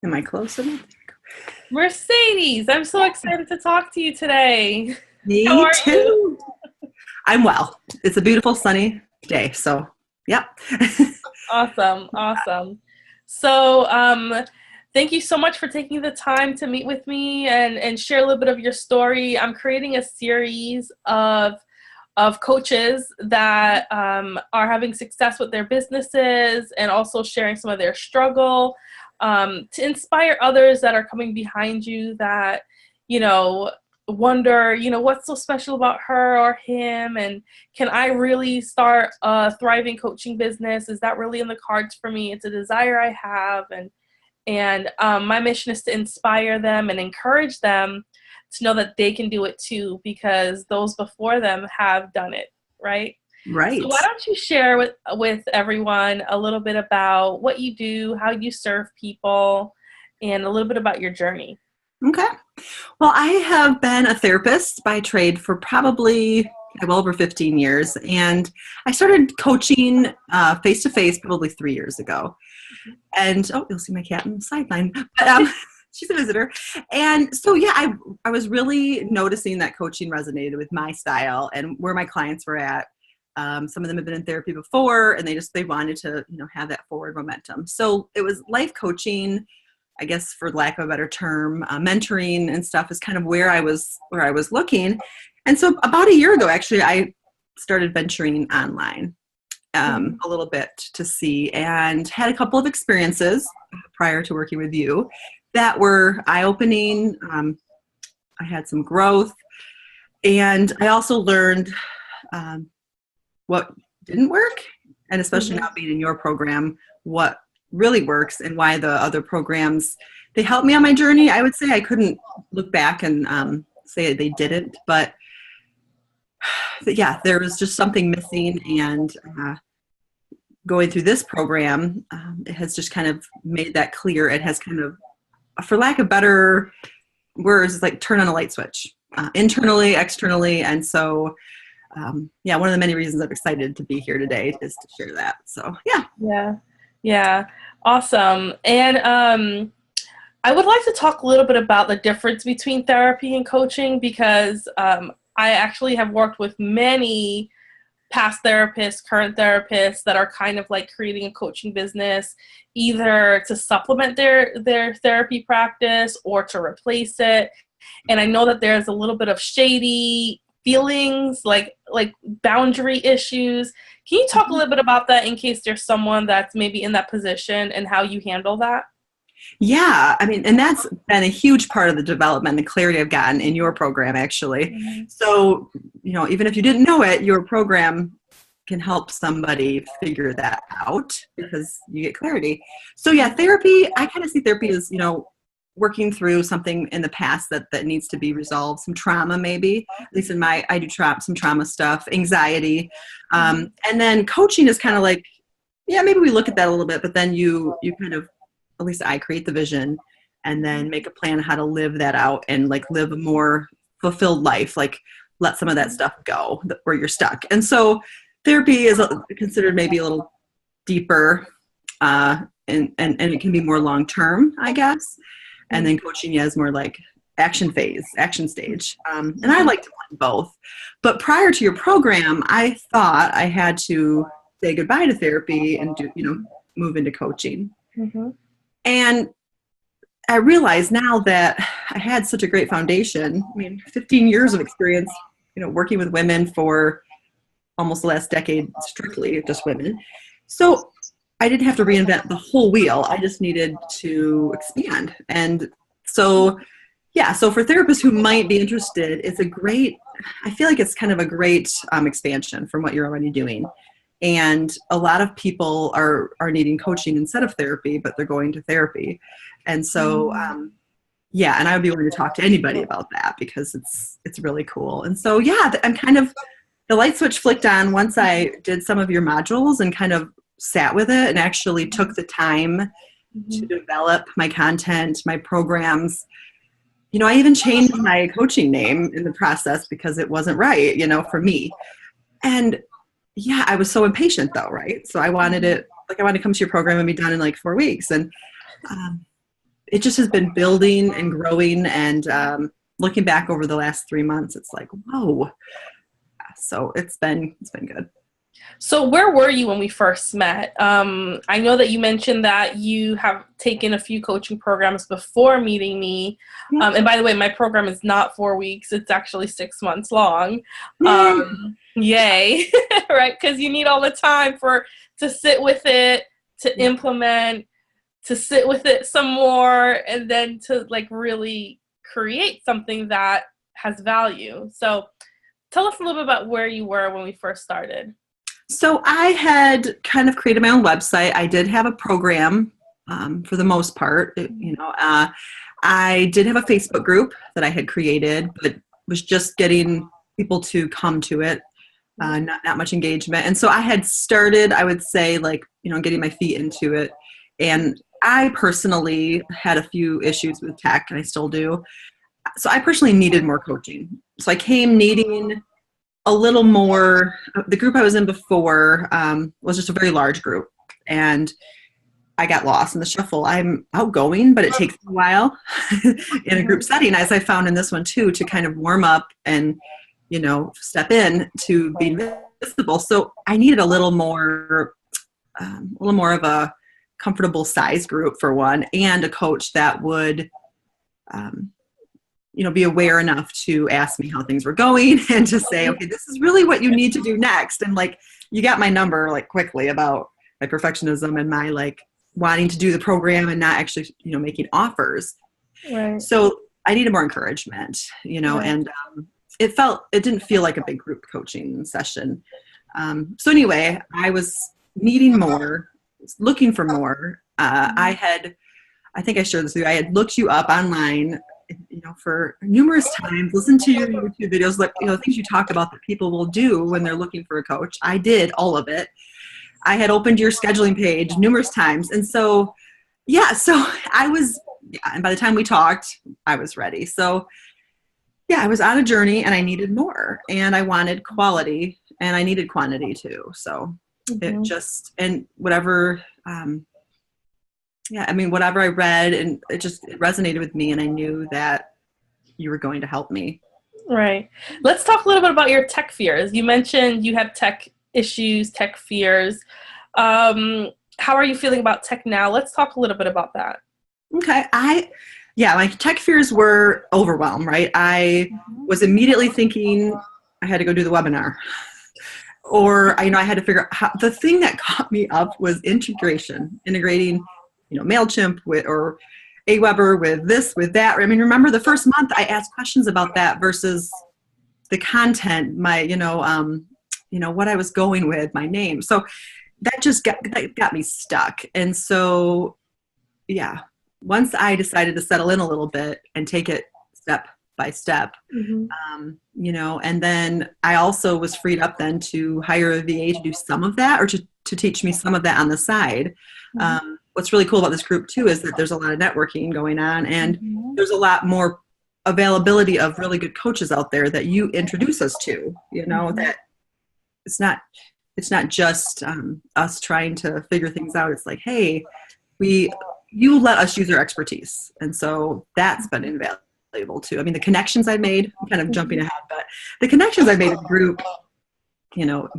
Am I close enough? Mercedes, I'm so excited to talk to you today. How Me are you? too. I'm well. It's a beautiful sunny day. So, yep. Awesome, awesome. So, thank you so much for taking the time to meet with me and share a little bit of your story. I'm creating a series of coaches that are having success with their businesses and also sharing some of their struggle to inspire others that are coming behind you that, you know, wonder, what's so special about her or him, and can I really start a thriving coaching business? Is that really in the cards for me? It's a desire I have, and my mission is to inspire them and encourage them to know that they can do it too, because those before them have done it, right? So Right. why don't you share with everyone a little bit about what you do, how you serve people, and a little bit about your journey. Okay. Well, I have been a therapist by trade for probably well over 15 years. And I started coaching face to face probably 3 years ago. And oh, you'll see my cat on the sideline. But she's a visitor. And so, yeah, I was really noticing that coaching resonated with my style and where my clients were at. Some of them have been in therapy before, and they wanted to, have that forward momentum. So it was life coaching, I guess, for lack of a better term, mentoring and stuff is kind of where I was looking. And so about a year ago, actually, I started venturing online a little bit to see, and had a couple of experiences prior to working with you that were eye-opening. I had some growth, and I also learned what didn't work, and especially now being in your program, what really works and why the other programs, they helped me on my journey. I would say I couldn't look back and say they didn't, but yeah, there was just something missing, and going through this program, it has just kind of made that clear. It has kind of, for lack of better words, like turn on a light switch, internally, externally. And so, yeah, one of the many reasons I'm excited to be here today is to share that. So, yeah. Yeah, awesome. And I would like to talk a little bit about the difference between therapy and coaching, because I actually have worked with many past therapists, current therapists that are kind of like creating a coaching business, either to supplement their therapy practice or to replace it. And I know that there's a little bit of shady feelings, like boundary issues. Can you talk a little bit about that in case there's someone that's maybe in that position and how you handle that? Yeah, I mean, and that's been a huge part of the development, the clarity I've gotten in your program, actually. So, even if you didn't know it, your program can help somebody figure that out because you get clarity. So, yeah, therapy, I kind of see therapy as, working through something in the past that needs to be resolved, some trauma maybe, at least I do some trauma stuff, anxiety. And then coaching is kind of like, yeah, maybe we look at that a little bit, but then you kind of, at least I create the vision and then make a plan how to live that out and like live a more fulfilled life, like let some of that stuff go where you're stuck. And so therapy is considered maybe a little deeper and it can be more long-term, I guess. And then coaching is more like action stage. And I like to blend both. But prior to your program, I thought I had to say goodbye to therapy and move into coaching. And I realize now that I had such a great foundation. I mean, 15 years of experience, working with women for almost the last decade, strictly just women. So I didn't have to reinvent the whole wheel. I just needed to expand. And so, yeah, so for therapists who might be interested, I feel like it's kind of a great expansion from what you're already doing. And a lot of people are needing coaching instead of therapy, but they're going to therapy. And so, yeah, and I would be willing to talk to anybody about that because it's really cool. And so, yeah, I'm kind of, the light switch flicked on once I did some of your modules and kind of sat with it and actually took the time to develop my content, my programs. I even changed my coaching name in the process because it wasn't right, for me. And yeah, I was so impatient though, right? So I wanted to come to your program and be done in like 4 weeks. And it just has been building and growing. And looking back over the last 3 months, it's like, whoa. So it's been good. So where were you when we first met? I know that you mentioned that you have taken a few coaching programs before meeting me. And by the way, my program is not 4 weeks. It's actually 6 months long. Yay. Right? Because you need all the time to sit with it, to implement, to sit with it some more, and then to like really create something that has value. So tell us a little bit about where you were when we first started. So I had kind of created my own website. I did have a program for the most part. I did have a Facebook group that I had created, but was just getting people to come to it, not much engagement. And so I had started, I would say, like, getting my feet into it. And I personally had a few issues with tech, and I still do. So I personally needed more coaching. So I came needing a little more. The group I was in before was just a very large group, and I got lost in the shuffle. I'm outgoing, but it takes a while in a group setting, as I found in this one too, to kind of warm up and, step in to being visible. So I needed a little more of a comfortable size group for one, and a coach that would, be aware enough to ask me how things were going and to say, okay, this is really what you need to do next. And like, you got my number like quickly about my perfectionism and my like wanting to do the program and not actually, making offers. Right. So I needed more encouragement, Right. and it didn't feel like a big group coaching session. So anyway, I was needing more, looking for more. I think I shared this with you. I had looked you up online, for numerous times, listened to your YouTube videos, like, things you talk about that people will do when they're looking for a coach. I did all of it. I had opened your scheduling page numerous times. And so, I was, and by the time we talked, I was ready. So I was on a journey, and I needed more, and I wanted quality, and I needed quantity too. So it just, and whatever, whatever I read, and it resonated with me, and I knew that you were going to help me. Right. Let's talk a little bit about your tech fears. You mentioned you have tech issues, tech fears. How are you feeling about tech now? Let's talk a little bit about that. Okay. My tech fears were overwhelmed, right? I was immediately thinking I had to go do the webinar. Or, I had to figure out how. The thing that caught me up was integrating, MailChimp or Aweber with this, with that. I mean, remember the first month I asked questions about that versus the content, what I was going with, my name. So that just got me stuck. And so, once I decided to settle in a little bit and take it step by step, and then I also was freed up then to hire a VA to do some of that, or to teach me some of that on the side. What's really cool about this group too is that there's a lot of networking going on, and there's a lot more availability of really good coaches out there that you introduce us to, that it's not just us trying to figure things out. It's like, hey, you let us use our expertise. And so that's been invaluable too. I mean, the connections I made, I'm kind of jumping ahead, but the connections I made in the group,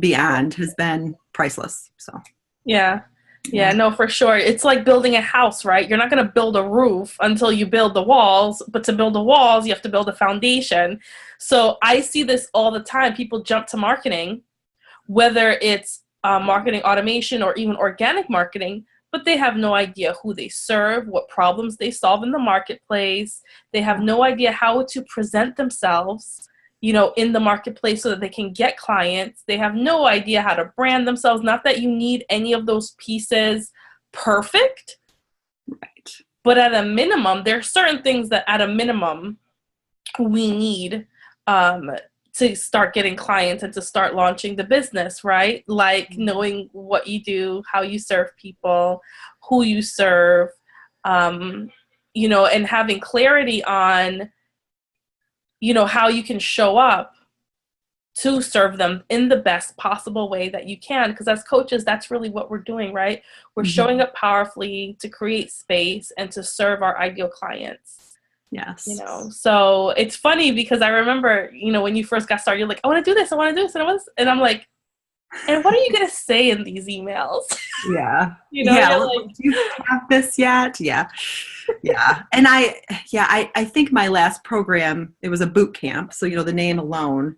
beyond, has been priceless. So. Yeah, no, for sure. It's like building a house, right? You're not going to build a roof until you build the walls, but to build the walls, you have to build a foundation. So I see this all the time. People jump to marketing, whether it's marketing automation or even organic marketing, but they have no idea who they serve, what problems they solve in the marketplace. They have no idea how to present themselves, in the marketplace so that they can get clients. They have no idea how to brand themselves. Not that you need any of those pieces perfect, right? But at a minimum, there are certain things that at a minimum we need to start getting clients and to start launching the business, right? Like knowing what you do, how you serve people, who you serve, and having clarity on, how you can show up to serve them in the best possible way that you can. Because as coaches, that's really what we're doing, right? We're showing up powerfully to create space and to serve our ideal clients. Yes. You know, so it's funny because I remember, you know, when you first got started, you're like, I want to do this, I want to do this, and I'm like, and what are you gonna say in these emails? Yeah. You know, yeah. you're like, do you have this yet? Yeah. Yeah. And I think my last program, it was a boot camp. So, you know, the name alone,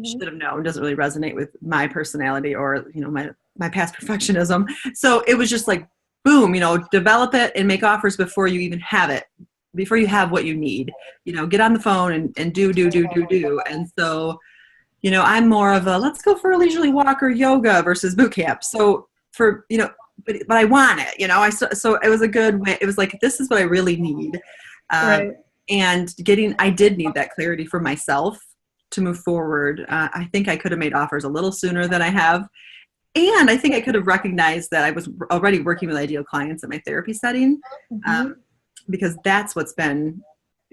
should have known, doesn't really resonate with my personality or, you know, my past perfectionism. So it was just like, boom, you know, develop it and make offers before you even have it, before you have what you need, you know, get on the phone and do. And so, you know, I'm more of a, let's go for a leisurely walk or yoga versus boot camp. So for, you know, but I want it, you know, so it was a good way. It was like, this is what I really need. right. And I did need that clarity for myself to move forward. I think I could have made offers a little sooner than I have. And I think I could have recognized that I was already working with ideal clients in my therapy setting, because that's what's been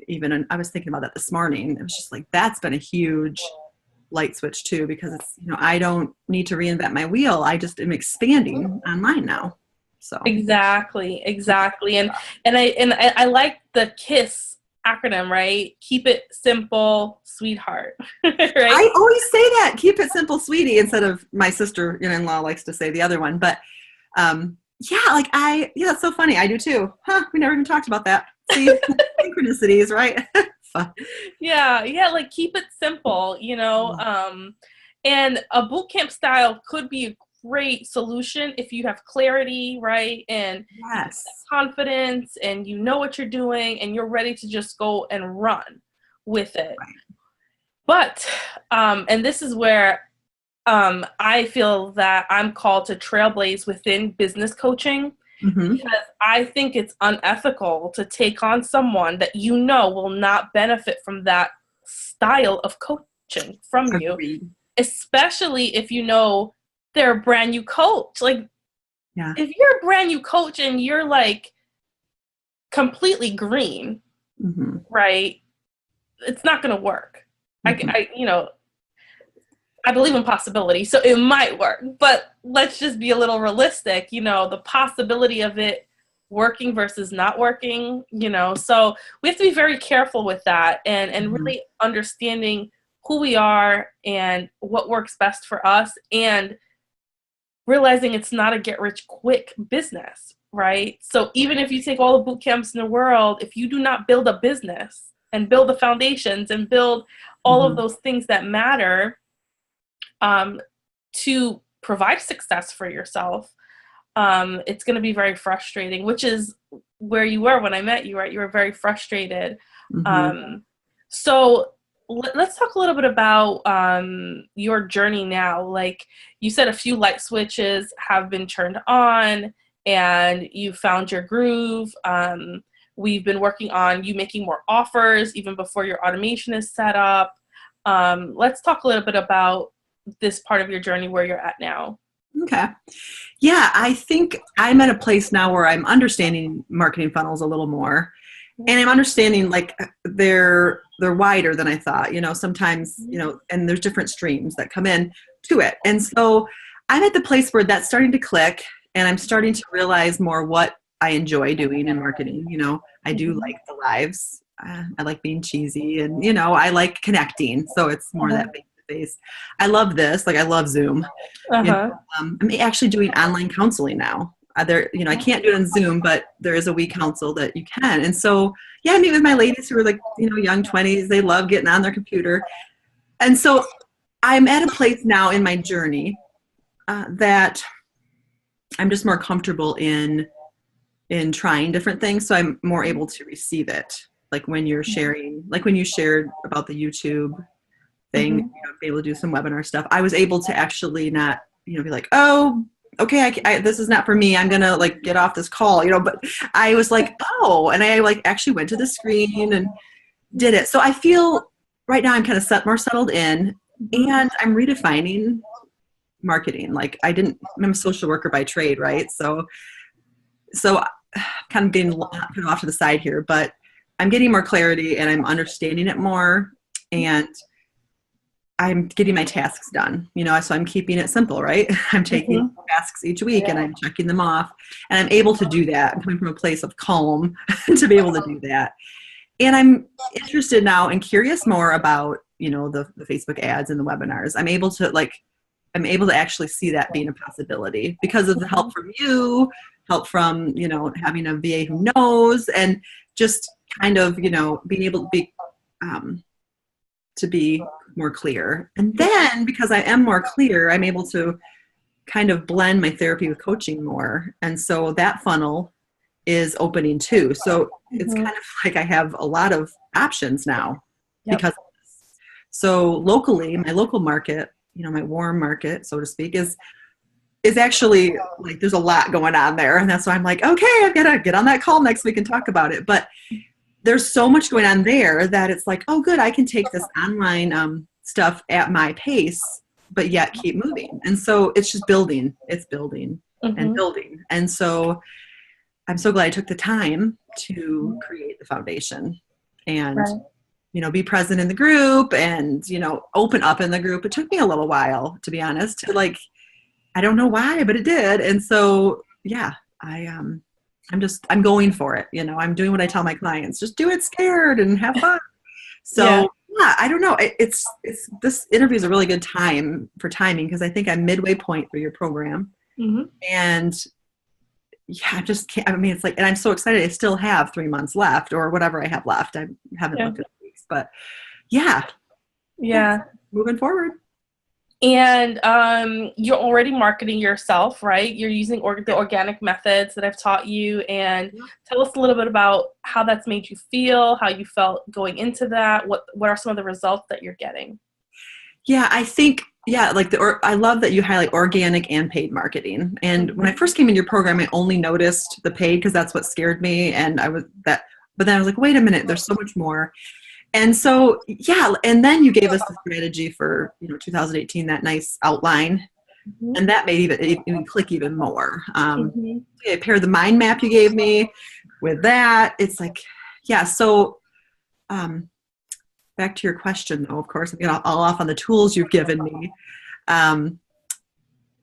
and I was thinking about that this morning. It was just like, that's been a huge light switch too, because it's, you know, I don't need to reinvent my wheel. I just am expanding online now. So Exactly. And I like the KISS acronym, right? Keep it simple, sweetheart. Right? I always say that, keep it simple, sweetie, instead of my sister-in-law likes to say the other one. But that's so funny. I do too. We never even talked about that. See, synchronicities, right? Yeah, like keep it simple, you know. And a boot camp style could be a great solution if you have clarity, right? And yes, confidence, and you know what you're doing, and you're ready to just go and run with it. Right. But and this is where I feel that I'm called to trailblaze within business coaching, because I think it's unethical to take on someone that you know will not benefit from that style of coaching from you, especially if you know they're a brand new coach. Like, if you're a brand new coach and you're like completely green, right? It's not going to work. I believe in possibility, so it might work, but let's just be a little realistic, you know, the possibility of it working versus not working, you know, so we have to be very careful with that and really understanding who we are and what works best for us, and realizing it's not a get rich quick business, right? So even if you take all the boot camps in the world, if you do not build a business and build the foundations and build all of those things that matter, to provide success for yourself, it's going to be very frustrating, which is where you were when I met you, right? You were very frustrated. So let's talk a little bit about your journey now. Like you said, a few light switches have been turned on and you found your groove. We've been working on you making more offers even before your automation is set up. Let's talk a little bit about this part of your journey, where you're at now. Okay. Yeah, I think I'm at a place now where I'm understanding marketing funnels a little more. And I'm understanding like they're wider than I thought, you know, sometimes, you know, and there's different streams that come in to it. And so I'm at the place where that's starting to click, and I'm starting to realize more what I enjoy doing in marketing. You know, I do like the lives. I like being cheesy, and, you know, I like connecting. So it's more that face. I love this. Like I love Zoom. You know, I'm actually doing online counseling now. You know, I can't do it on Zoom, but there is a WeCounsel that you can. And so, yeah, I meet with my ladies who are like, you know, young 20s. They love getting on their computer. And so I'm at a place now in my journey that I'm just more comfortable in trying different things. So I'm more able to receive it. Like when you're sharing, like when you shared about the YouTube thing, you know, be able to do some webinar stuff. I was able to actually not, you know, be like, oh, okay, this is not for me. I'm going to like get off this call, you know, but I was like, oh, and I like actually went to the screen and did it. So I feel right now I'm kind of more settled in, and I'm redefining marketing. Like I'm a social worker by trade, right? So kind of being kind of off to the side here, but I'm getting more clarity and I'm understanding it more. And I'm getting my tasks done, so I'm keeping it simple, right? I'm taking tasks each week and I'm checking them off, and I'm able to do that. I'm coming from a place of calm to be able to do that. And I'm interested now and curious more about, the Facebook ads and the webinars. I'm able to actually see that being a possibility because of the help from you, help from, having a VA who knows, and just kind of, being able to be more clear. And then because I am more clear, I'm able to kind of blend my therapy with coaching more. And so that funnel is opening too. So it's kind of like I have a lot of options now because of this. So locally, my local market, my warm market, so to speak, is actually like there's a lot going on there. And that's why I'm like, okay, I've got to get on that call next week and talk about it. But there's so much going on there that it's like, oh, good, I can take this online stuff at my pace, but yet keep moving. And so it's just building. It's building and building. And so I'm so glad I took the time to create the foundation and, be present in the group and, open up in the group. It took me a little while, to be honest, to I don't know why, but it did. And so, yeah, I'm going for it. I'm doing what I tell my clients, just do it scared and have fun. So yeah, I don't know. It's this interview is a really good time for timing because I think I'm midway point through your program. And yeah, I just can't, it's like, and I'm so excited. I still have 3 months left or whatever I have left. I haven't looked at the weeks, but yeah, moving forward. And you're already marketing yourself, right? You're using the organic methods that I've taught you. And tell us a little bit about how that's made you feel, how you felt going into that. What are some of the results that you're getting? Yeah, I think, I love that you highlight organic and paid marketing. And when I first came into your program, I only noticed the paid because that's what scared me. And but then I was like, wait a minute, there's so much more. And so, and then you gave us the strategy for, 2018, that nice outline. And that made even click even more. I paired the mind map you gave me with that. It's like, so back to your question, though, of course, I'm getting all off on the tools you've given me.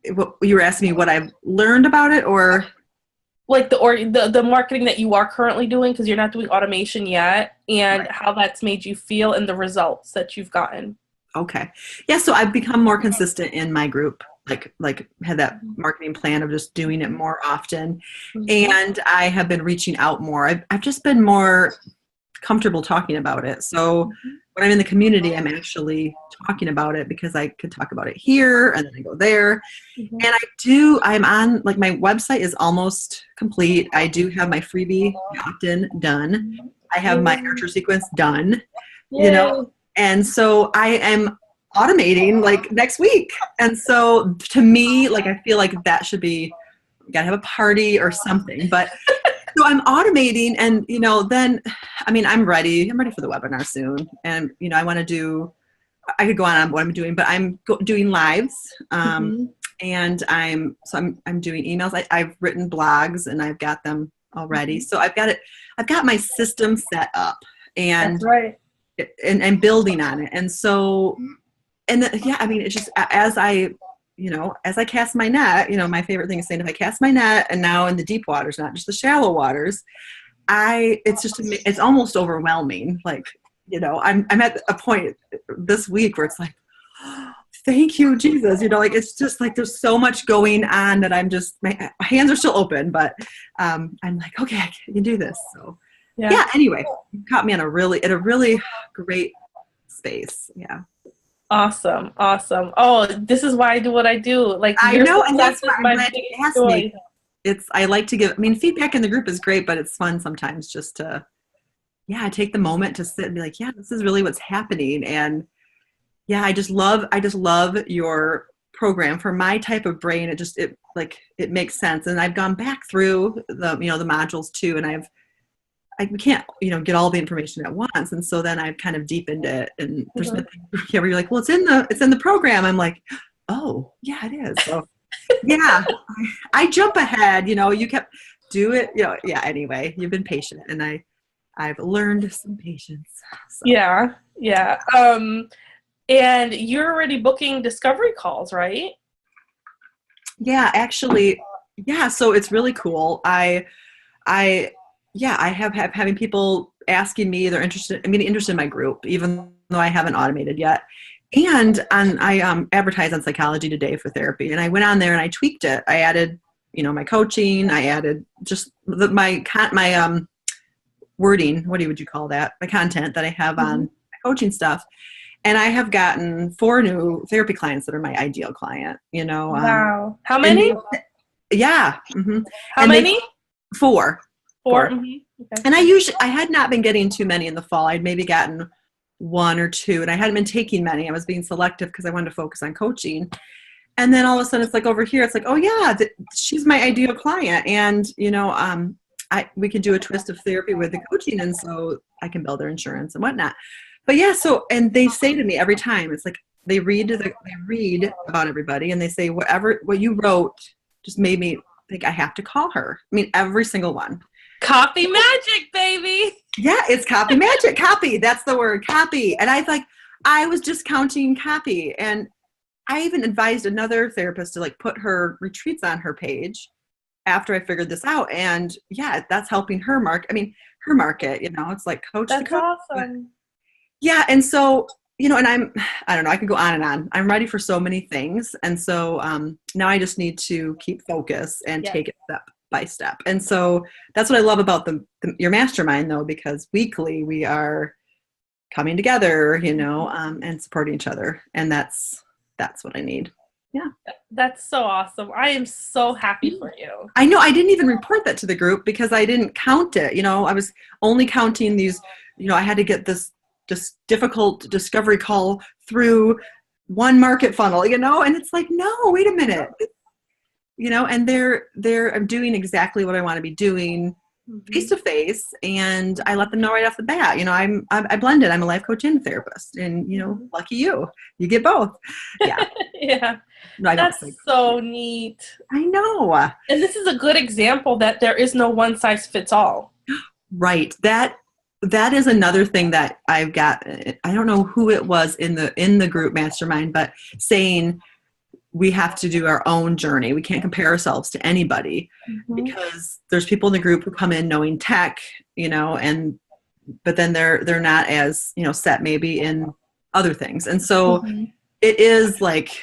You were asking me what I've learned about it, or? Like the marketing that you are currently doing, because you're not doing automation yet, and how that's made you feel and the results that you've gotten. Okay. Yeah, so I've become more consistent in my group, like had that marketing plan of just doing it more often. And I have been reaching out more. I've just been more comfortable talking about it. So when I'm in the community, I'm actually talking about it because I could talk about it here and then I go there. And I'm on, my website is almost complete. I do have my freebie opt-in done. I have my nurture sequence done, and so I am automating next week. And so to me, I feel like that should be, you gotta have a party or something, but so I'm automating and, then, I'm ready for the webinar soon. And, I could go on what I'm doing, but I'm doing lives. And I'm doing emails. I've written blogs and I've got them already. So I've got my system set up and, and building on it. And so, it's just as I cast my net, my favorite thing is saying, if I cast my net and now in the deep waters, not just the shallow waters, it's almost overwhelming. I'm at a point this week where it's like, oh, thank you, Jesus. It's just there's so much going on that I'm just, my hands are still open, but I'm like, okay, I can do this. So anyway, you caught me in a really great space. Yeah. Awesome. Oh, this is why I do what I do. I know, and that's why I'm glad you asked me. I like to give, feedback in the group is great, but it's fun sometimes just to, take the moment to sit and be like, this is really what's happening. And I just love your program for my type of brain. It makes sense. And I've gone back through the modules too. And I can't, get all the information at once. And so then I've kind of deepened it. And there's nothing where you're like, well, it's in the program. I'm like, oh yeah, it is. So I jump ahead, you kept do it. Anyway, you've been patient and I've learned some patience. So. Yeah. And you're already booking discovery calls, right? Yeah, actually, yeah. So it's really cool. I have having people asking me they're interested. I'm getting interested in my group, even though I haven't automated yet. And I advertise on Psychology Today for therapy, and I went on there and I tweaked it. I added, my coaching. I added just my wording. What would you call that? My content that I have on my coaching stuff. And I have gotten 4 new therapy clients that are my ideal client. Wow. How many? Yeah. How many? 4. 4. Mm-hmm. Okay. And I had not been getting too many in the fall. I'd maybe gotten 1 or 2, and I hadn't been taking many. I was being selective because I wanted to focus on coaching. And then all of a sudden it's like over here, it's like, oh yeah, she's my ideal client. And, we could do a twist of therapy with the coaching. And so I can build their insurance and whatnot. But yeah, and they say to me every time, it's like they read about everybody, and they say, what you wrote just made me think I have to call her. I mean, every single one. Copy magic, baby. Yeah, it's copy magic. Copy. That's the word, copy. And I was discounting copy. And I even advised another therapist to put her retreats on her page after I figured this out. And yeah, that's helping her market. It's like coach That's to coach. awesome. Yeah. And so, and I don't know, I can go on and on. I'm ready for so many things. And so now I just need to keep focus and take it step by step. And so that's what I love about your mastermind, though, because weekly we are coming together, and supporting each other. And that's what I need. Yeah. That's so awesome. I am so happy for you. I know. I didn't even report that to the group because I didn't count it. I was only counting these, I had to get this just difficult discovery call through one market funnel, and it's like, no, wait a minute. And I'm doing exactly what I want to be doing face to face, and I let them know right off the bat. I blended. I'm a life coach and a therapist, and lucky you get both. Yeah, yeah. No, that's so neat. I know. And this is a good example that there is no one size fits all. Right. That is another thing that I've got. I don't know who it was in the group mastermind, but saying we have to do our own journey. We can't compare ourselves to anybody because there's people in the group who come in knowing tech, but then they're not as, set maybe in other things. And so it is like,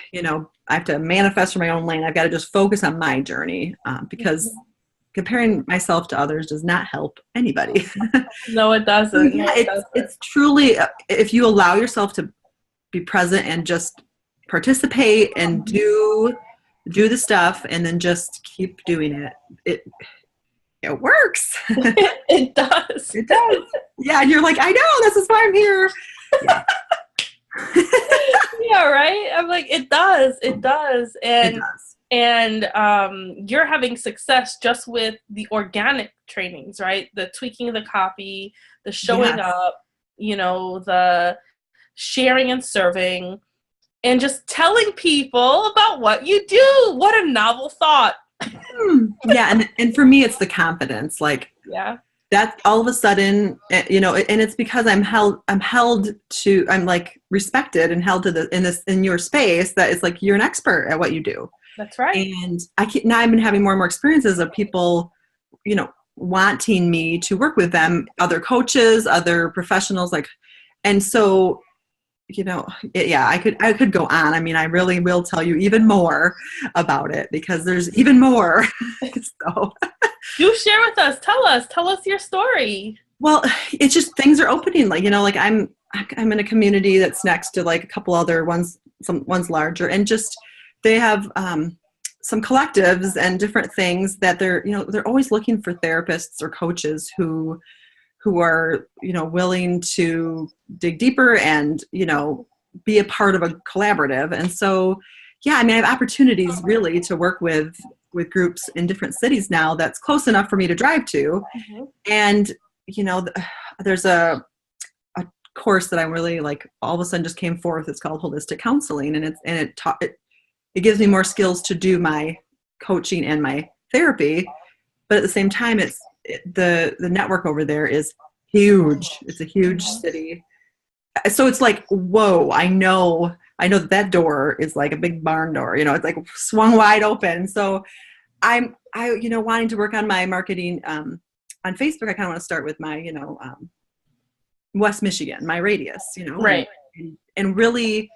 I have to manifest for my own lane. I've got to just focus on my journey because comparing myself to others does not help anybody. No, it doesn't. Yeah, it's truly, if you allow yourself to be present and just participate and do the stuff and then just keep doing it, it works. It does. It does. Yeah, and you're like, I know, this is why I'm here. Yeah. Yeah, right? I'm like, it does. And it does. And you're having success just with the organic trainings, right? The tweaking of the copy, the showing up, the sharing and serving, and just telling people about what you do. What a novel thought. Yeah, and for me, it's the confidence. That all of a sudden, and it's because I'm respected and held to in your space that it's like you're an expert at what you do. That's right. And now I've been having more and more experiences of people, wanting me to work with them, other coaches, other professionals, and so, I could go on. I mean, I really will tell you even more about it because there's even more. So do share with us. Tell us your story. Well, it's just things are opening. I'm in a community that's next to a couple other ones, some ones larger, and just they have some collectives and different things that they're always looking for therapists or coaches who are, willing to dig deeper and, be a part of a collaborative. And so, yeah, I mean, I have opportunities really to work with groups in different cities now that's close enough for me to drive to. And, there's a course that I'm really all of a sudden just came forth. It's called Holistic Counseling. And it gives me more skills to do my coaching and my therapy. But at the same time, the network over there is huge. It's a huge city. so it's like, whoa, I know that door is like a big barn door, it's like swung wide open. So wanting to work on my marketing, on Facebook, I kind of want to start with my, West Michigan, my radius, Right. and really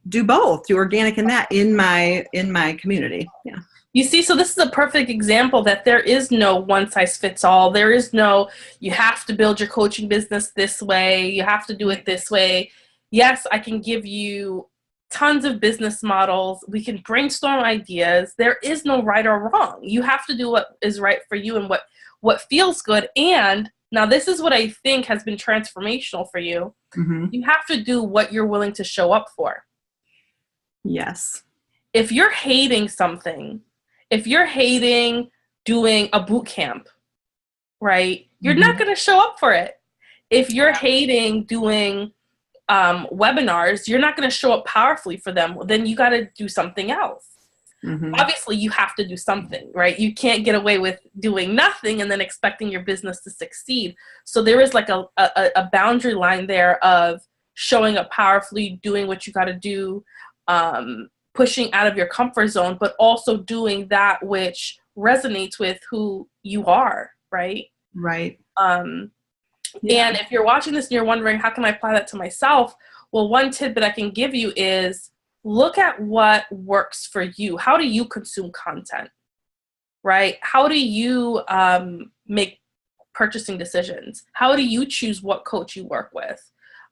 do both, do organic and that in my community. Yeah. You see, so this is a perfect example that there is no one size fits all. There is no, you have to build your coaching business this way. You have to do it this way. Yes, I can give you tons of business models. We can brainstorm ideas. There is no right or wrong. You have to do what is right for you and what feels good. And now this is what I think has been transformational for you. Mm-hmm. You have to do what you're willing to show up for. Yes. If you're hating something, if you're hating doing a boot camp, right, you're Mm-hmm. not going to show up for it. If you're hating doing webinars, you're not going to show up powerfully for them. Then you got to do something else. Mm-hmm. Obviously, you have to do something, right? You can't get away with doing nothing and then expecting your business to succeed. So there is like a boundary line there of showing up powerfully, doing what you got to do, pushing out of your comfort zone, but also doing that which resonates with who you are, right? Right. Yeah. And if you're watching this and you're wondering, how can I apply that to myself? Well, one tidbit I can give you is look at what works for you. How do you consume content, right? How do you make purchasing decisions? How do you choose what coach you work with?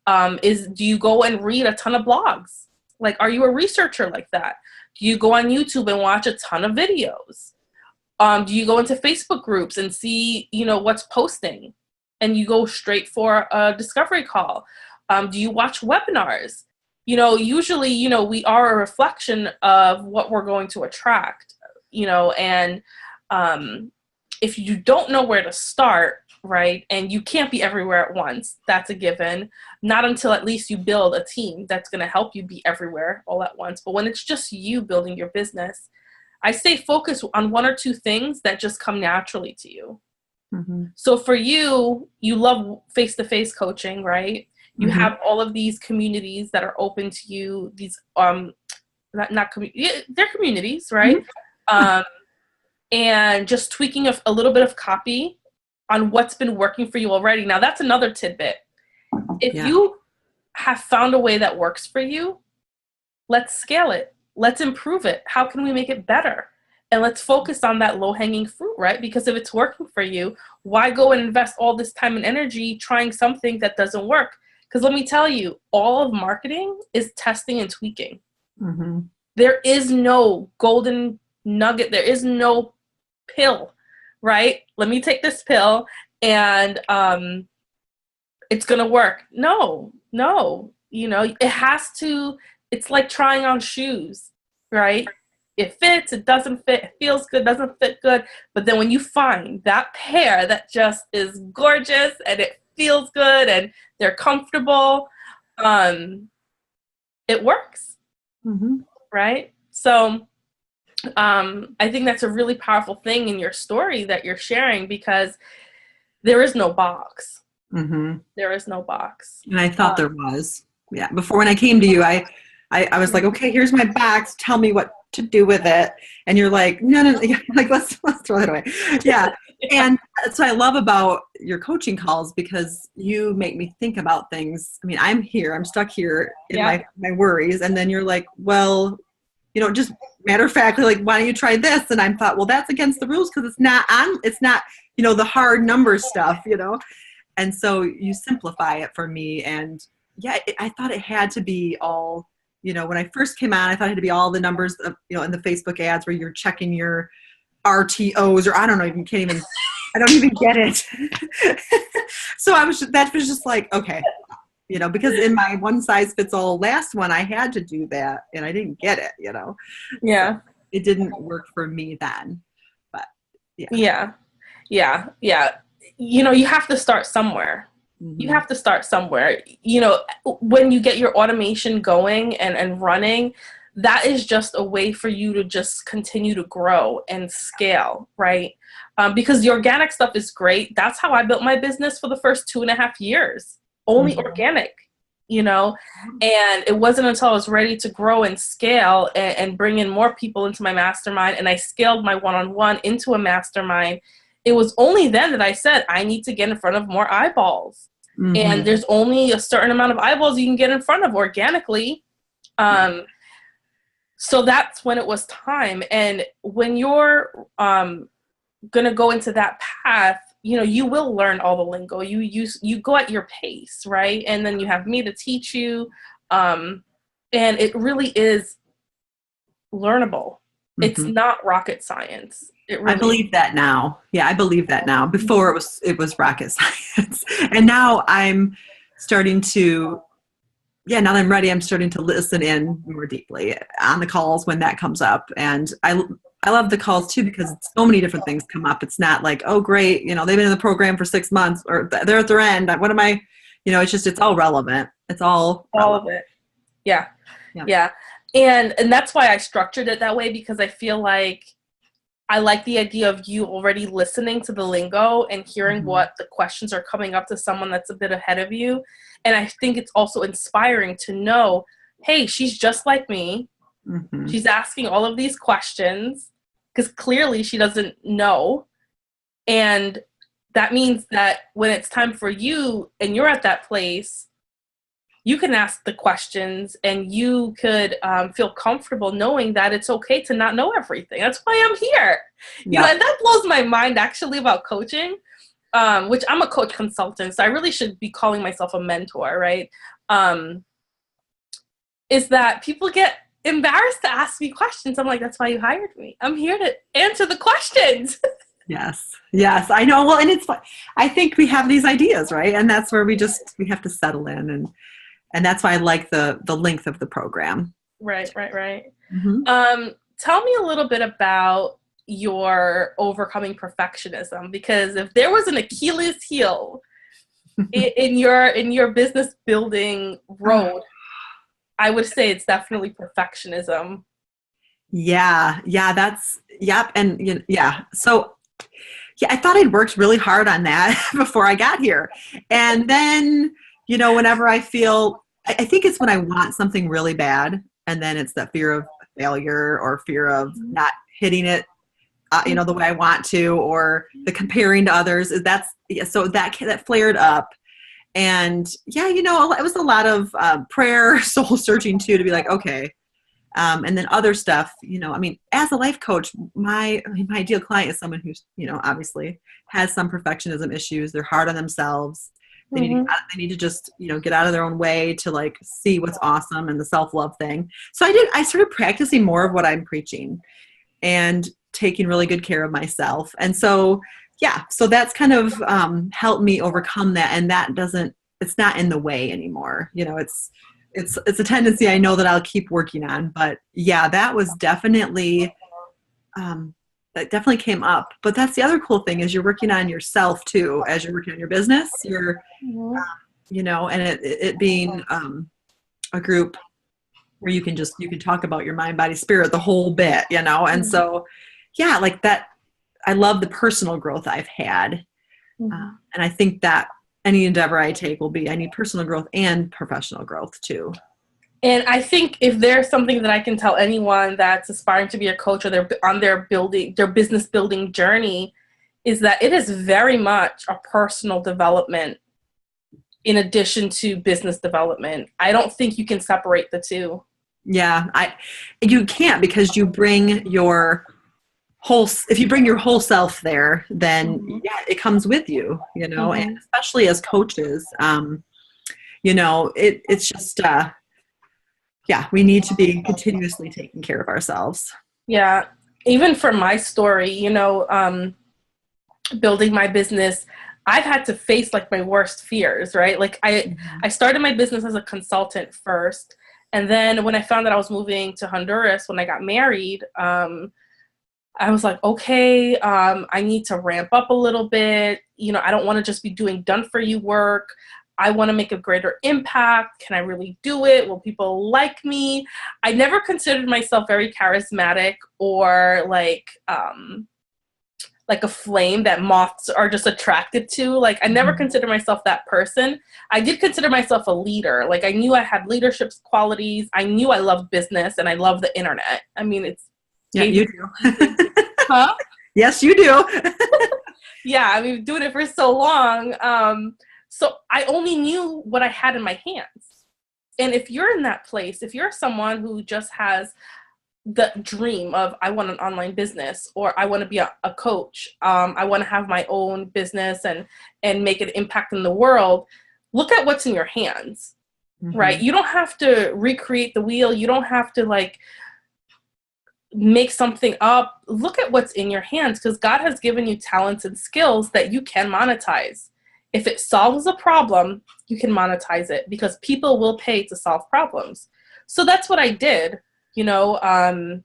Do you go and read a ton of blogs? Like, are you a researcher like that? Do you go on YouTube and watch a ton of videos? Do you go into Facebook groups and see, what's posting? And you go straight for a discovery call? Do you watch webinars? Usually, we are a reflection of what we're going to attract, and if you don't know where to start, right, and you can't be everywhere at once, that's a given, not until at least you build a team that's going to help you be everywhere all at once. But when it's just you building your business, I say focus on one or two things that just come naturally to you. Mm-hmm. So for you love face-to-face coaching, right? You Mm-hmm. have all of these communities that are open to you, these they're communities, right? Mm-hmm. And just tweaking a little bit of copy on what's been working for you already. Now that's another tidbit. If you have found a way that works for you, let's scale it. Let's improve it. How can we make it better? And let's focus on that low-hanging fruit, right? Because if it's working for you, why go and invest all this time and energy trying something that doesn't work? Because let me tell you, all of marketing is testing and tweaking. Mm-hmm. There is no golden nugget. There is no pill, right? Let me take this pill and it's going to work. No. It has to, it's like trying on shoes, right? It fits, it doesn't fit, it feels good, doesn't fit good. But then when you find that pair that just is gorgeous and it feels good and they're comfortable, it works, mm-hmm. right? So I think that's a really powerful thing in your story that you're sharing, because there is no box. Mm-hmm. There is no box. And I thought there was. Yeah. Before, when I came to you, I was like, okay, here's my box. Tell me what to do with it. And you're like, no. Like, let's throw it away. Yeah. And that's what I love about your coaching calls, because you make me think about things. I mean, I'm stuck here in my worries. And then you're like, well, just matter of factly, like, why don't you try this? And I thought, well, that's against the rules, because it's not, the hard number stuff, And so you simplify it for me. And I thought it had to be all, when I first came on, I thought it had to be all the numbers of, in the Facebook ads where you're checking your RTOs, or I don't know, I don't even get it. So that was just like, okay, because in my one size fits all last one, I had to do that and I didn't get it, Yeah. So it didn't work for me then, but Yeah. You have to start somewhere. Mm-hmm. You have to start somewhere. When you get your automation going and running, that is just a way for you to just continue to grow and scale, right? Because the organic stuff is great. That's how I built my business for the first 2.5 years. Only organic. And it wasn't until I was ready to grow and scale and bring in more people into my mastermind, and I scaled my one-on-one into a mastermind. It was only then that I said, I need to get in front of more eyeballs. And there's only a certain amount of eyeballs you can get in front of organically. So that's when it was time. And when you're going to go into that path, you will learn all the lingo. You go at your pace, right? And then you have me to teach you. And it really is learnable. It's not rocket science. I believe that now. Yeah, I believe that now. Before it was rocket science. And now I'm starting to, now that I'm ready, I'm starting to listen in more deeply on the calls when that comes up. And I love the calls too, because so many different things come up. It's not like, oh, great, they've been in the program for 6 months, or they're at their end. What am I, it's all relevant. It's all of it. Yeah. And that's why I structured it that way, because I feel like I like the idea of you already listening to the lingo and hearing what the questions are coming up to someone that's a bit ahead of you. And I think it's also inspiring to know, hey, she's just like me. She's asking all of these questions because clearly she doesn't know. And that means that when it's time for you and you're at that place, you can ask the questions and you could feel comfortable knowing that it's okay to not know everything. That's why I'm here. And that blows my mind actually about coaching, which I'm a coach consultant, so I really should be calling myself a mentor, right? Is that people get embarrassed to ask me questions. I'm like, that's why you hired me. I'm here to answer the questions. Yes, I know. Well, and it's, I think we have these ideas, right? And that's where we have to settle in. And that's why I like the length of the program. Right. Tell me a little bit about your overcoming perfectionism, because if there was an Achilles heel in your business building road, I would say it's definitely perfectionism. Yeah, that's, yep. And so I thought I'd worked really hard on that before I got here. And then, whenever I feel, I think it's when I want something really bad, and then it's that fear of failure or fear of not hitting it, the way I want to, or the comparing to others. So that flared up. And it was a lot of prayer, soul searching too, to be like, okay. And then other stuff, as a life coach, my ideal client is someone who's, obviously has some perfectionism issues. They're hard on themselves. They need to just, get out of their own way to like see what's awesome and the self-love thing. So I started practicing more of what I'm preaching and taking really good care of myself. And so, so that's kind of helped me overcome that. And it's not in the way anymore. It's a tendency I know that I'll keep working on, but that was definitely, that definitely came up. But that's the other cool thing, is you're working on yourself too, as you're working on your business. You're, and it being a group where you can talk about your mind, body, spirit, the whole bit, and so, like that, I love the personal growth I've had. And I think that any endeavor I take I need personal growth and professional growth too. And I think if there's something that I can tell anyone that's aspiring to be a coach, or they're on their business building journey, is that it is very much a personal development in addition to business development. I don't think you can separate the two. Yeah, you can't, because you bring your if you bring your whole self there, then it comes with you, and especially as coaches, it's just, we need to be continuously taking care of ourselves. Yeah. Even for my story, building my business, I've had to face like my worst fears, right? Like I started my business as a consultant first. And then when I found that I was moving to Honduras when I got married, I was like, okay, I need to ramp up a little bit. I don't want to just be doing done for you work. I want to make a greater impact. Can I really do it? Will people like me? I never considered myself very charismatic or like like a flame that moths are just attracted to. Like, I never considered myself that person. I did consider myself a leader. Like, I knew I had leadership qualities. I knew I loved business and I love the internet. I mean, it's Yeah, you do. huh? Yes, you do. Yeah, I mean, doing it for so long. So I only knew what I had in my hands. And if you're in that place, if you're someone who just has the dream of, I want an online business, or I want to be a coach, I want to have my own business and make an impact in the world, look at what's in your hands, right? You don't have to recreate the wheel. You don't have to like make something up. Look at what's in your hands, because God has given you talents and skills that you can monetize. If it solves a problem, you can monetize it, because people will pay to solve problems. So that's what I did. You know,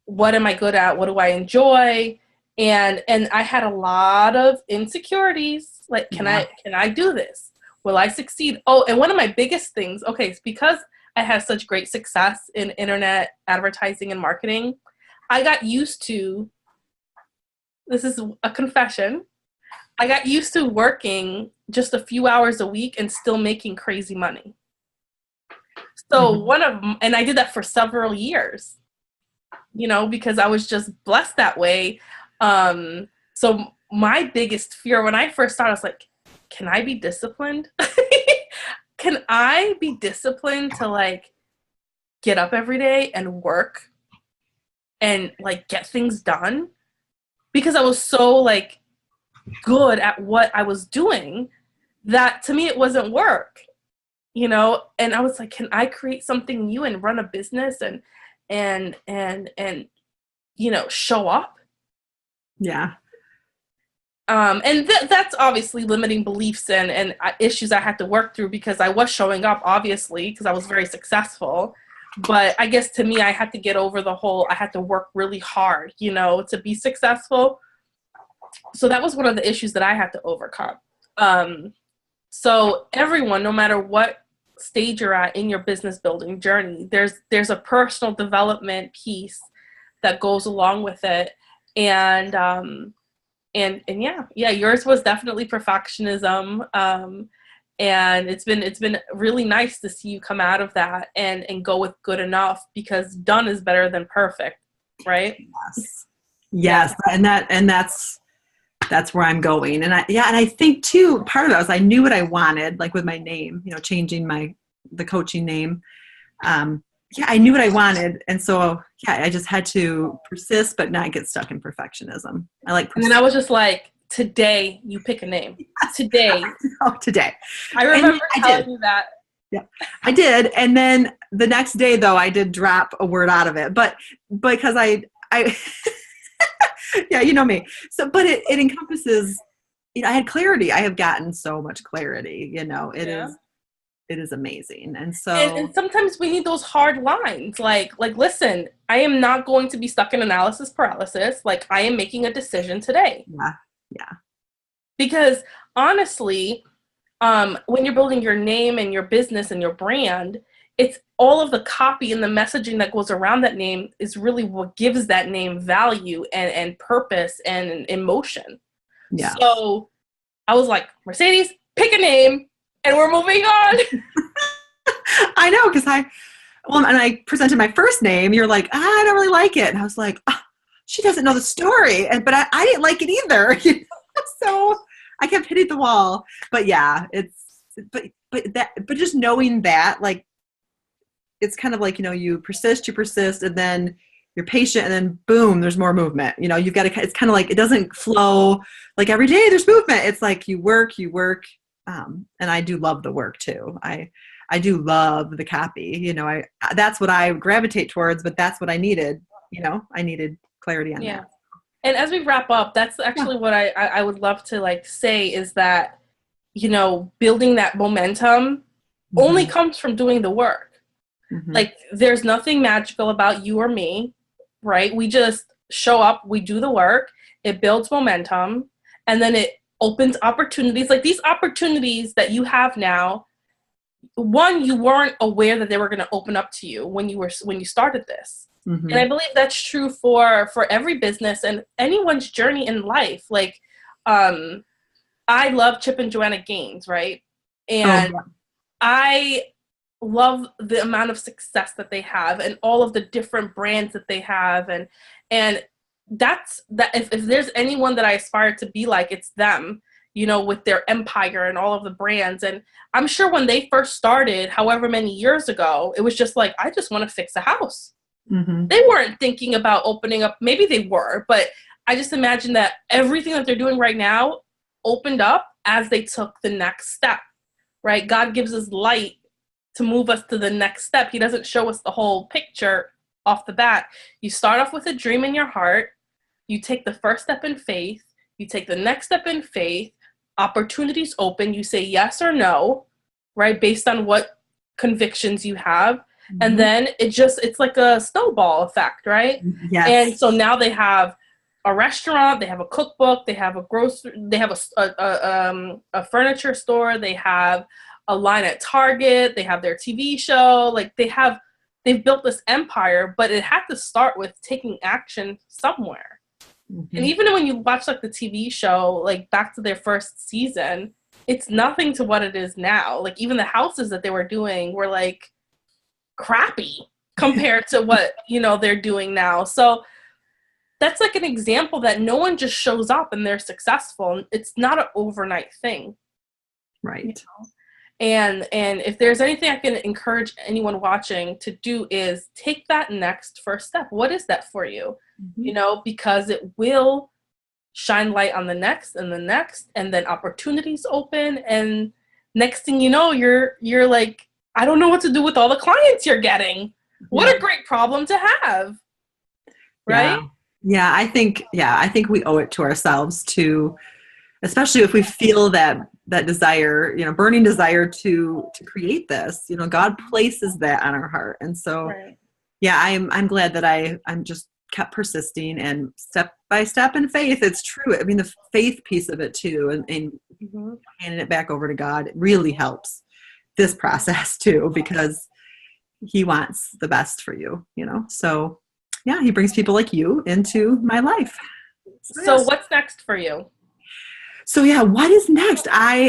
what am I good at? What do I enjoy? And I had a lot of insecurities. Like, can I do this? Will I succeed? Oh, and one of my biggest things, okay, it's because I had such great success in internet advertising and marketing, I got used to, this is a confession, I got used to working just a few hours a week and still making crazy money. So and I did that for several years, you know, because I was just blessed that way. So my biggest fear when I first started, I was like, can I be disciplined? Can I be disciplined to like get up every day and work and like get things done? Because I was so like good at what I was doing that to me it wasn't work, you know? And I was like, can I create something new and run a business and you know, show up? Yeah. And that's obviously limiting beliefs and issues I had to work through, because I was showing up, obviously, because I was very successful. But I guess to me, I had to get over the whole, I had to work really hard, you know, to be successful. So that was one of the issues that I had to overcome. So everyone, no matter what stage you're at in your business building journey, there's a personal development piece that goes along with it. And yeah, yours was definitely perfectionism. And it's been really nice to see you come out of that and go with good enough, because done is better than perfect, right? Yes. Yeah. And that's where I'm going. And I think too, part of that was I knew what I wanted, like with my name, you know, changing the coaching name. I knew what I wanted. And so, I just had to persist, but not get stuck in perfectionism. And then I was just like, today you pick a name. Today. Today. I remember telling you that. Yeah, I did. And then the next day though, I did drop a word out of it, but because I yeah, you know me. So, but it encompasses, you know, I had clarity. I have gotten so much clarity, you know, it is amazing. And so, and sometimes we need those hard lines. Like, listen, I am not going to be stuck in analysis paralysis. Like, I am making a decision today. Yeah. Because honestly, when you're building your name and your business and your brand, it's all of the copy and the messaging that goes around that name is really what gives that name value and purpose and emotion. Yeah. So I was like, Mercedes, pick a name and we're moving on. I know, because and I presented my first name. You're like, I don't really like it. And I was like, she doesn't know the story. But I didn't like it either. So I kept hitting the wall. But yeah, but just knowing that, like, it's kind of like, you know, you persist, and then you're patient, and then boom, there's more movement. You know, you've got to, it's kind of like, it doesn't flow like every day there's movement. It's like you work. And I do love the work too. I do love the copy, you know, that's what I gravitate towards, but that's what I needed, you know, I needed clarity on that. And as we wrap up, that's actually what I would love to like say is that, you know, building that momentum only comes from doing the work. Like, there's nothing magical about you or me, right? We just show up, we do the work, it builds momentum, and then it opens opportunities. Like, these opportunities that you have now, one, you weren't aware that they were going to open up to you when you started this. Mm-hmm. And I believe that's true for every business and anyone's journey in life. Like, I love Chip and Joanna Gaines, right? Oh, And yeah. I love the amount of success that they have and all of the different brands that they have. And that's that if there's anyone that I aspire to be like, it's them, you know, with their empire and all of the brands. And I'm sure when they first started, however many years ago, it was just like, I just want to fix a house. Mm-hmm. They weren't thinking about opening up. Maybe they were, but I just imagine that everything that they're doing right now opened up as they took the next step, right? God gives us light to move us to the next step. He doesn't show us the whole picture off the bat. You start off with a dream in your heart. You take the first step in faith. You take the next step in faith. Opportunities open. You say yes or no, right? Based on what convictions you have. Mm-hmm. And then it's like a snowball effect, right? Yes. And so now they have a restaurant, they have a cookbook, they have a grocery, they have a furniture store, they have a line at Target, they have their TV show, like they've built this empire, but it had to start with taking action somewhere. Mm-hmm. And even when you watch like the TV show, like back to their first season, it's nothing to what it is now. Like even the houses that they were doing were like crappy compared to what, you know, they're doing now. So that's like an example that no one just shows up and they're successful. It's not an overnight thing. Right. You know? And if there's anything I can encourage anyone watching to do is take that next first step. What is that for you? Mm-hmm. You know, because it will shine light on the next, and then opportunities open. And next thing you know, you're like, I don't know what to do with all the clients you're getting. What a great problem to have. Right? Yeah, I think we owe it to ourselves to, especially if we feel that desire, you know, burning desire to create this, you know, God places that on our heart. And so, yeah, I'm glad that I'm just kept persisting and step by step in faith. It's true. I mean, the faith piece of it too, and mm-hmm. handing it back over to God, it really helps this process too, because he wants the best for you, you know? So yeah, he brings people like you into my life. So what's next for you? So yeah, what is next? I'm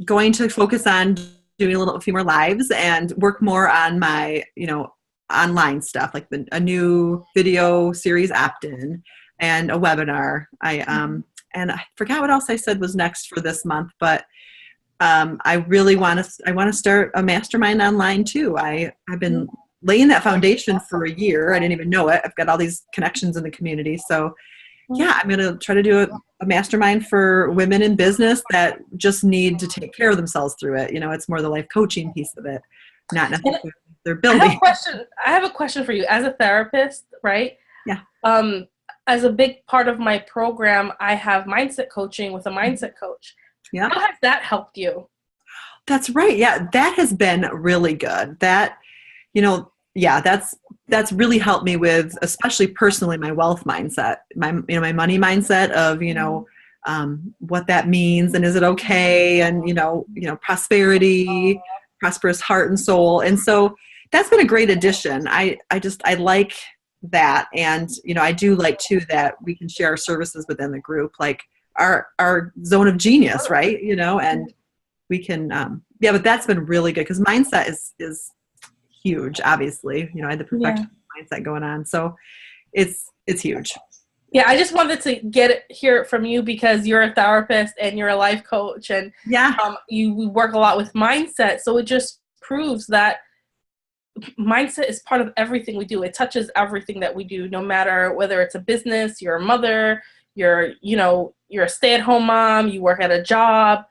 going to focus on doing a few more lives and work more on my, you know, online stuff, like a new video series opt-in and a webinar. And I forgot what else I said was next for this month, but I really want to start a mastermind online too. I've been laying that foundation for a year. I didn't even know it. I've got all these connections in the community. So yeah, I'm going to try to do a mastermind for women in business that just need to take care of themselves through it. You know, it's more the life coaching piece of it, not necessarily their building. I have a question for you as a therapist, right? Yeah. As a big part of my program, I have mindset coaching with a mindset coach. Yeah. How has that helped you? That's right. Yeah, that has been really good. That, you know, yeah, that's really helped me with, especially personally, my wealth mindset, my money mindset of, you know, what that means and is it okay, and you know, prosperity, prosperous heart and soul. And so that's been a great addition. I like that, and you know, I do like too that we can share our services within the group, like our zone of genius, right? You know, and we can but that's been really good because mindset is huge. Obviously, you know, I had the perfectionist mindset going on, so it's huge. Yeah, I just wanted to hear it from you because you're a therapist and you're a life coach, and you work a lot with mindset. So it just proves that mindset is part of everything we do. It touches everything that we do, no matter whether it's a business, you're a mother, you're a stay-at-home mom, you work at a job.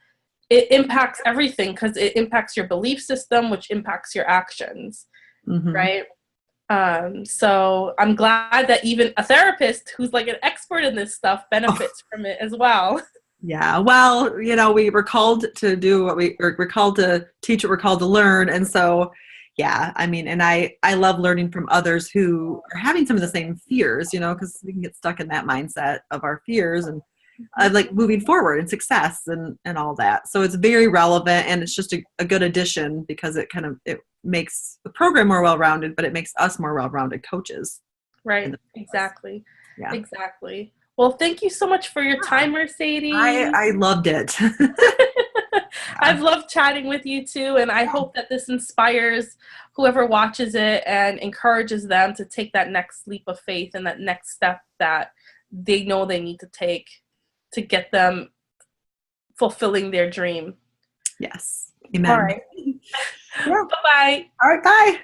It impacts everything because it impacts your belief system, which impacts your actions, right? So I'm glad that even a therapist who's like an expert in this stuff benefits from it as well. Yeah, well, you know, we were called to do we're called to teach what we're called to learn. And so, yeah, I mean, and I love learning from others who are having some of the same fears, you know, because we can get stuck in that mindset of our fears and like moving forward and success and all that. So it's very relevant, and it's just a good addition because it makes the program more well-rounded, but it makes us more well-rounded coaches. Right. Exactly. Yeah. Exactly. Well, thank you so much for your time, Mercedes. I loved it. I've loved chatting with you too, and I hope that this inspires whoever watches it and encourages them to take that next leap of faith and that next step that they know they need to take to get them fulfilling their dream. Yes. Amen. All right. Yeah. Bye-bye. All right. Bye.